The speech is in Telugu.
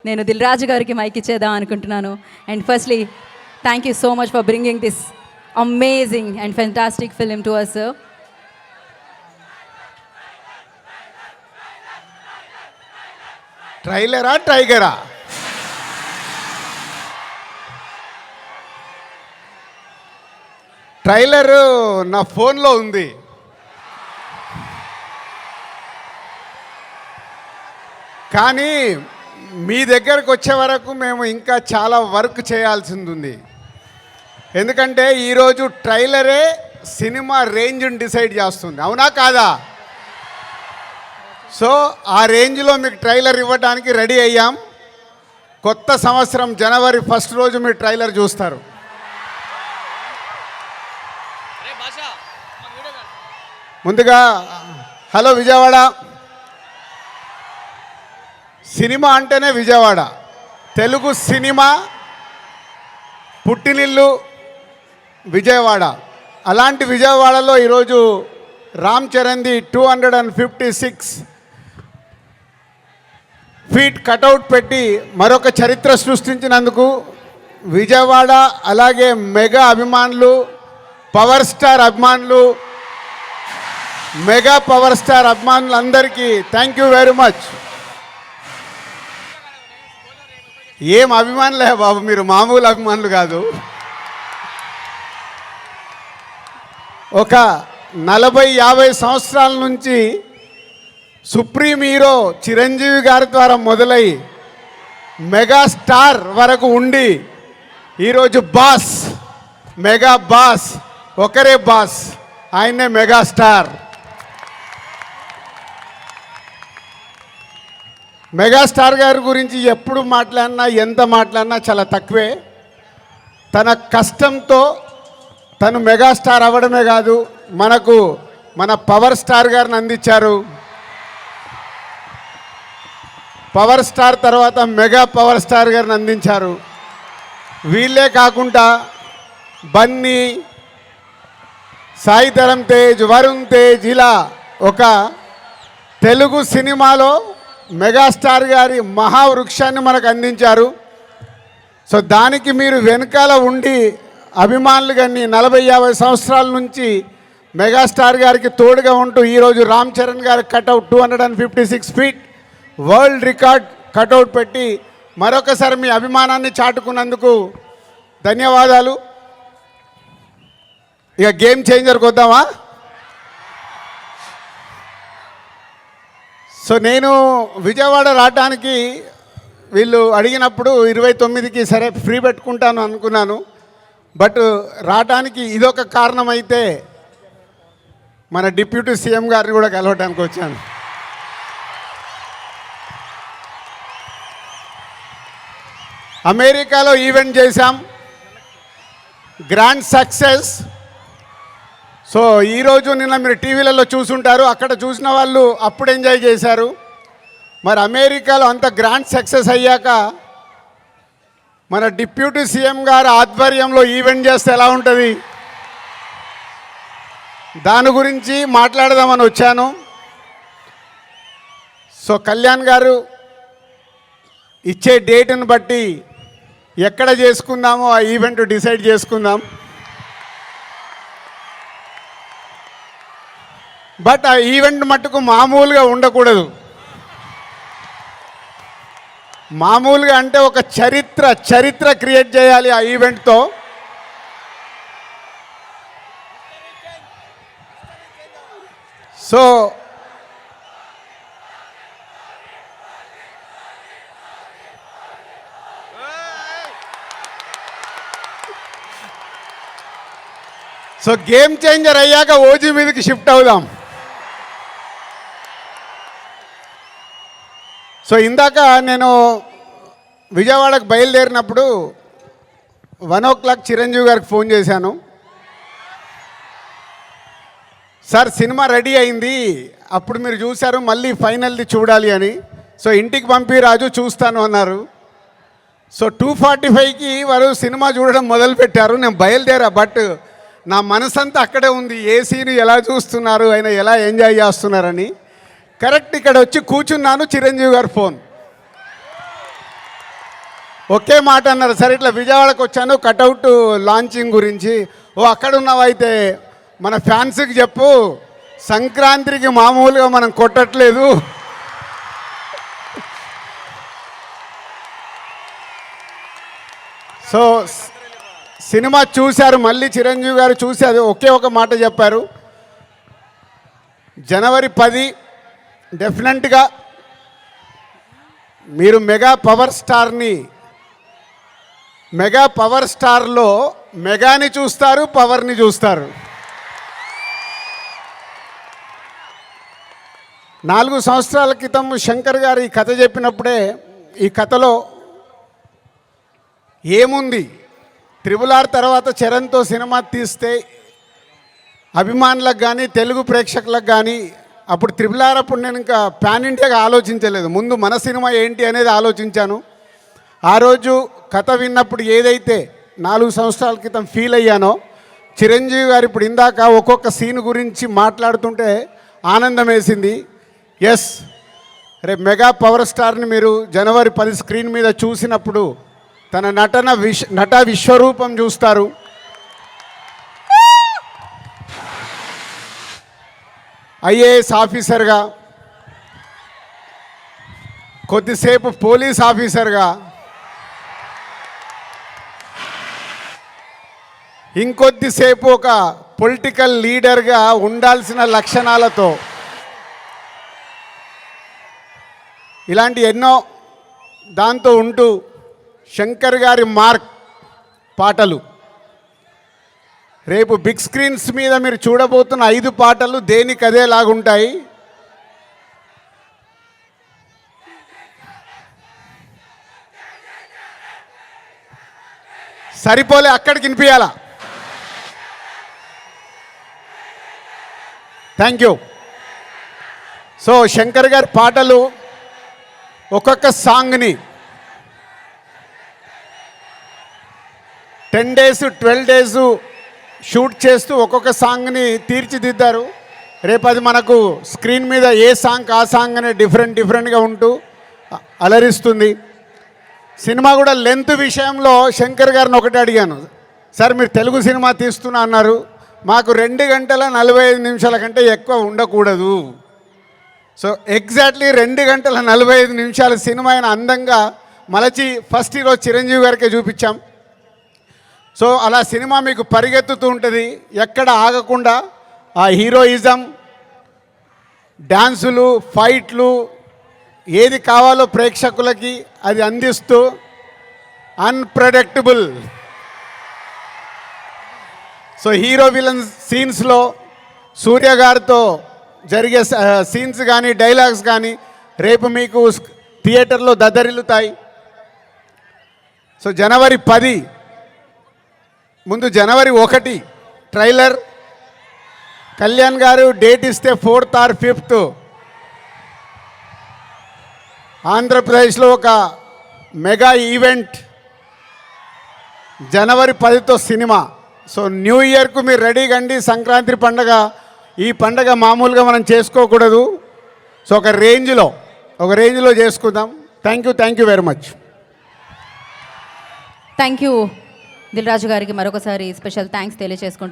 నేను దిల్ రాజు గారికి మైక్ ఇచ్చేద్దాం అనుకుంటున్నాను. And firstly thank you so much for bringing this amazing and fantastic film to us sir. ట్రైలరా టైగరా? ట్రైలర్ నా ఫోన్లో ఉంది. కానీ మీ దగ్గరకు వచ్చే వరకు మేము ఇంకా చాలా వర్క్ చేయాల్సింది ఉంది. ఎందుకంటే ఈరోజు ట్రైలరే సినిమా రేంజ్ని డిసైడ్ చేస్తుంది, అవునా కాదా? సో ఆ రేంజ్లో మీకు ట్రైలర్ ఇవ్వడానికి రెడీ అయ్యాం. కొత్త సంవత్సరం జనవరి 1 రోజు మీరు ట్రైలర్ చూస్తారు. ముందుగా హలో విజయవాడ. సినిమా అంటేనే విజయవాడ, తెలుగు సినిమా పుట్టినిల్లు విజయవాడ. అలాంటి విజయవాడలో ఈరోజు రామ్ చరణ్ది 256 ఫీట్ కటౌట్ పెట్టి మరొక చరిత్ర సృష్టించినందుకు విజయవాడ, అలాగే మెగా అభిమానులు, పవర్ స్టార్ అభిమానులు, మెగా పవర్ స్టార్ అభిమానులందరికీ థ్యాంక్ యూ వెరీ మచ్. ఏం అభిమానులే బాబు, మీరు మామూలు అభిమానులు కాదు. ఒక 40-50 సంవత్సరాల నుంచి సుప్రీం హీరో చిరంజీవి గారి ద్వారా మొదలై మెగాస్టార్ వరకు ఉండి ఈరోజు బాస్, మెగా బాస్, ఒకరే బాస్, ఆయనే మెగాస్టార్. మెగాస్టార్ గారి గురించి ఎప్పుడు మాట్లాడినా, ఎంత మాట్లాడినా చాలా తక్కువే. తన కష్టంతో తను మెగాస్టార్ అవ్వడమే కాదు, మనకు మన పవర్ స్టార్ గారిని అందించారు. పవర్ స్టార్ తర్వాత మెగా పవర్ స్టార్ గారిని అందించారు. వీళ్ళే కాకుండా బన్నీ, సాయి ధరమ్ తేజ్, వరుణ్ తేజ్, ఇలా ఒక తెలుగు సినిమాలో మెగాస్టార్ గారి మహావృక్షాన్ని మనకు అందించారు. సో దానికి మీరు వెనకాల ఉండి అభిమానులు కానీ 40-50 సంవత్సరాల నుంచి మెగాస్టార్ గారికి తోడుగా ఉంటూ ఈరోజు రామ్ చరణ్ గారి cutout 256 feet world record cutout పెట్టి మరొకసారి మీ అభిమానాన్ని చాటుకున్నందుకు ధన్యవాదాలు. ఇక గేమ్ చేంజర్కి వద్దామా? సో నేను విజయవాడ రావడానికి వీళ్ళు అడిగినప్పుడు 29కి సరే ఫ్రీ పెట్టుకుంటాను అనుకున్నాను. బట్ రావడానికి ఇదొక కారణం అయితే మన డిప్యూటీ సీఎం గారిని కూడా కలవడానికి వచ్చాను. అమెరికాలో ఈవెంట్ చేశాం, గ్రాండ్ సక్సెస్. సో ఈరోజు నిన్న మీరు టీవీలలో చూసుంటారు, అక్కడ చూసిన వాళ్ళు అప్పుడు ఎంజాయ్ చేశారు. మరి అమెరికాలో అంత గ్రాండ్ సక్సెస్ అయ్యాక మన డిప్యూటీ సీఎం గారు ఆధ్వర్యంలో ఈవెంట్ చేస్తే ఎలా ఉంటుంది, దాని గురించి మాట్లాడదామని వచ్చాను. సో కళ్యాణ్ గారు ఇచ్చే డేట్ని బట్టి ఎక్కడ చేసుకుందామో ఆ ఈవెంట్ డిసైడ్ చేసుకుందాం. బట్ ఆ ఈవెంట్ మట్టుకు మామూలుగా ఉండకూడదు. మామూలుగా అంటే ఒక చరిత్ర క్రియేట్ చేయాలి ఆ ఈవెంట్తో. సో గేమ్ చేంజర్ అయ్యాక ఓజీ మీదకి షిఫ్ట్ అవుదాం. సో ఇందాక నేను విజయవాడకు బయలుదేరినప్పుడు 1 o'clock చిరంజీవి గారికి ఫోన్ చేశాను. సార్ సినిమా రెడీ అయింది, అప్పుడు మీరు చూశారు, మళ్ళీ ఫైనల్ది చూడాలి అని. సో ఇంటికి పంపి రాజు చూస్తాను అన్నారు. సో 2:45కి వారు సినిమా చూడడం మొదలుపెట్టారు. నేను బయలుదేరా, బట్ నా మనసంతా అక్కడే ఉంది, ఏ సీన్ ఎలా చూస్తున్నారు, ఆయన ఎలా ఎంజాయ్ చేస్తున్నారని. కరెక్ట్ ఇక్కడ వచ్చి కూర్చున్నాను, చిరంజీవి గారు ఫోన్. ఒకే మాట అన్నారు, సరే ఇట్లా విజయవాడకు వచ్చాను కటౌట్ లాంచింగ్ గురించి. ఓ అక్కడ ఉన్నావైతే మన ఫ్యాన్స్కి చెప్పు, సంక్రాంతికి మామూలుగా మనం కొట్టట్లేదు. సో సినిమా చూశారు, మళ్ళీ చిరంజీవి గారు చూసి అది ఒకే ఒక మాట చెప్పారు, జనవరి 10 డెఫినెట్గా మీరు మెగా పవర్ స్టార్లో మెగాని చూస్తారు, పవర్ని చూస్తారు. 4 సంవత్సరాల క్రితం శంకర్ గారు ఈ కథ చెప్పినప్పుడే ఈ కథలో ఏముంది, RRR తర్వాత చరణ్తో సినిమా తీస్తే అభిమానులకు కానీ తెలుగు ప్రేక్షకులకు కానీ, అప్పుడు RRR అప్పుడు నేను ఇంకా పాన్ ఇండియాగా ఆలోచించలేదు, ముందు మన సినిమా ఏంటి అనేది ఆలోచించాను. ఆ రోజు కథ విన్నప్పుడు ఏదైతే 4 సంవత్సరాల క్రితం ఫీల్ అయ్యానో, చిరంజీవి గారు ఇప్పుడు ఇందాక ఒక్కొక్క సీన్ గురించి మాట్లాడుతుంటే ఆనందం వేసింది. ఎస్, రేపు మెగా పవర్ స్టార్ని మీరు జనవరి 10 స్క్రీన్ మీద చూసినప్పుడు తన నట విశ్వరూపం చూస్తారు. ఐఏఎస్ ఆఫీసర్గా, కొద్దిసేపు పోలీస్ ఆఫీసర్గా, ఇంకొద్దిసేపు ఒక పొలిటికల్ లీడర్గా ఉండాల్సిన లక్షణాలతో ఇలాంటి ఎన్నో దాంతో ఉంటూ శంకర్ గారి మార్క్ పాటలు రేపు బిగ్ స్క్రీన్స్ మీద మీరు చూడబోతున్న 5 పాటలు దేనికి అదేలాగుంటాయి. సరిపోలే, అక్కడికి వినిపించాలా. Thank you. సో శంకర్ గారి పాటలు ఒక్కొక్క సాంగ్ని 10 days 12 days షూట్ చేస్తూ ఒక్కొక్క సాంగ్ని తీర్చిదిద్దారు. రేపు అది మనకు స్క్రీన్ మీద ఏ సాంగ్ ఆ సాంగ్ అనే డిఫరెంట్గా ఉంటూ అలరిస్తుంది. సినిమా కూడా లెంత్ విషయంలో శంకర్ గారిని ఒకటి అడిగాను, సార్ మీరు తెలుగు సినిమా తీస్తున్నా అన్నారు, మాకు 2 గంటల 45 నిమిషాల కంటే ఎక్కువ ఉండకూడదు. సో ఎగ్జాక్ట్లీ 2 గంటల 45 నిమిషాల సినిమా అయిన అందంగా మలచి ఫస్ట్ ఈరోజు చిరంజీవి గారికే చూపించాం. సో అలా సినిమా మీకు పరిగెత్తుతూ ఉంటుంది, ఎక్కడ ఆగకుండా ఆ హీరోయిజం, డ్యాన్సులు, ఫైట్లు, ఏది కావాలో ప్రేక్షకులకి అది అందిస్తూ అన్ప్రెడిక్టబుల్. సో హీరో విలన్ సీన్స్లో సూర్య గారితో జరిగే సీన్స్ కానీ డైలాగ్స్ కానీ రేపు మీకు థియేటర్లో దద్దరిల్లుతాయి. సో జనవరి 10 ముందు జనవరి 1 ట్రైలర్, కళ్యాణ్ గారు డేట్ ఇస్తే 4th or 5th ఆంధ్రప్రదేశ్లో ఒక మెగా ఈవెంట్, జనవరి 10తో సినిమా. సో న్యూ ఇయర్కు మీరు రెడీగా అండి. సంక్రాంతి పండగ, ఈ పండగ మామూలుగా మనం చేసుకోకూడదు. సో ఒక రేంజ్లో చేసుకుందాం. Thank you very much. Thank you Dil Raju గారికి మరొకసారి స్పెషల్ థ్యాంక్స్ తెలియజేసుకుంటున్నాను.